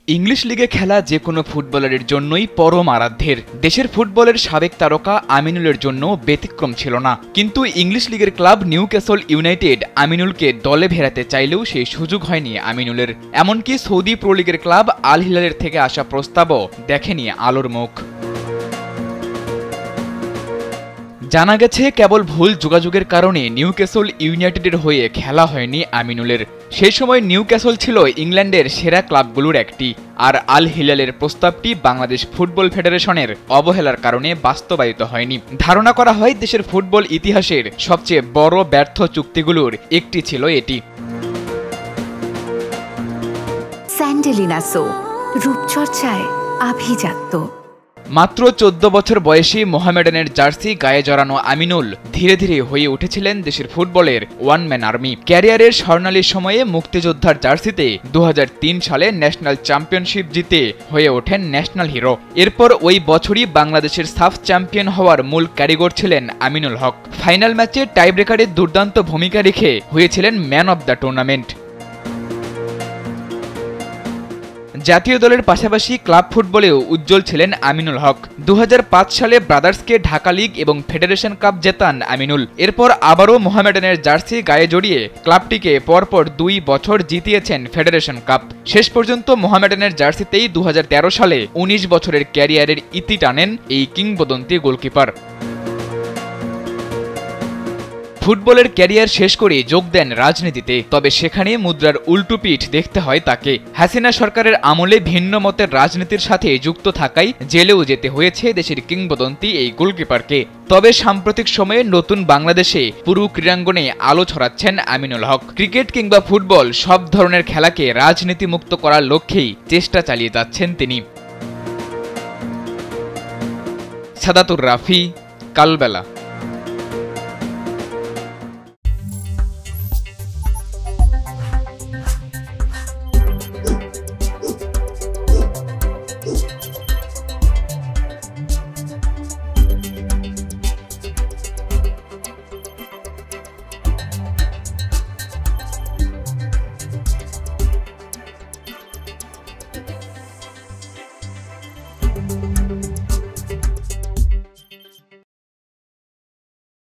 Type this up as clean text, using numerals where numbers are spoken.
English লিগে খেলা যে কোনো ফুটবলারের জন্যই পরম আরাধ্যের। দেশের ফুটবলের সাবেক তারকা আমিনুলের জন্য ব্যতিক্রম ছিল না। কিন্তু ইংলিশ লিগের ক্লাব নিউক্যাসল ইউনাইটেড আমিনুলকে দলে ভেড়াতে চাইলেও সেই সুযোগ হয়নি আমিনুলের। এমনকি সৌদি প্রো লিগের ক্লাব আল হিলালের থেকে আসা প্রস্তাবও দেখেনি আলোর মুখ। জানা গেছে কেবল ভুল যোগাযোগের কারণে নিউক্যাসল ইউনাইটেডের হয়ে খেলা হয়নি আমিনুলের। সেই সময় নিউক্যাসল ছিল ইংল্যান্ডের সেরা ক্লাবগুলোর একটি, আর আল হিলালের প্রস্তাবটি বাংলাদেশ ফুটবল ফেডারেশনের অবহেলার কারণে বাস্তবায়িত হয়নি। ধারণা করা হয় দেশের ফুটবল ইতিহাসের সবচেয়ে বড় ব্যর্থ চুক্তিগুলোর একটি ছিল এটি। স্যান্ডেলিনা সো, রূপচর্চায় আভিজাত্য। মাত্র 14 বছর বয়সী মোহামেডানের জার্সি গায়ে জড়ানো আমিনুল ধীরে ধীরে হয়ে উঠেছিলেন দেশের ফুটবলের ওয়ান ম্যান আর্মি। ক্যারিয়ারের স্বর্ণালী সময়ে মুক্তিযোদ্ধার জার্সিতে 2003 সালে ন্যাশনাল চ্যাম্পিয়নশিপ জিতে হয়ে ওঠেন ন্যাশনাল হিরো। এরপর ওই বছরই বাংলাদেশের সাফ চ্যাম্পিয়ন হওয়ার মূল কারিগর ছিলেন আমিনুল হক। ফাইনাল ম্যাচে টাইব্রেকারে দুর্দান্ত ভূমিকা রেখে হয়েছিলেন ম্যান অব দ্য টুর্নামেন্ট। জাতীয় দলের পাশাপাশি ক্লাব ফুটবলেও উজ্জ্বল ছিলেন আমিনুল হক। 2005 সালে ব্রাদার্সকে ঢাকা লিগ এবং ফেডারেশন কাপ জেতান আমিনুল। এরপর আবারও মোহামেডানের জার্সি গায়ে জড়িয়ে ক্লাবটিকে পরপর 2 বছর জিতিয়েছেন ফেডারেশন কাপ। শেষ পর্যন্ত মোহামেডানের জার্সিতেই 2013 সালে 19 বছরের ক্যারিয়ারের ইতি টানেন এই কিংবদন্তি গোলকিপার। ফুটবলের ক্যারিয়ার শেষ করে যোগ দেন রাজনীতিতে, তবে সেখানে মুদ্রার উল্টো পিঠ দেখতে হয় তাকে। হাসিনা সরকারের আমলে ভিন্ন মতের রাজনীতির সাথে যুক্ত থাকায় জেলেও যেতে হয়েছে দেশের কিংবদন্তি এই গোলকিপারকে। তবে সাম্প্রতিক সময়ে নতুন বাংলাদেশে পুরো ক্রীড়াঙ্গনে আলো ছড়াচ্ছেন আমিনুল হক। ক্রিকেট কিংবা ফুটবল সব ধরনের খেলাকে রাজনীতি মুক্ত করার লক্ষ্যেই চেষ্টা চালিয়ে যাচ্ছেন তিনি। সাদাতুর রাফি, কালবেলা।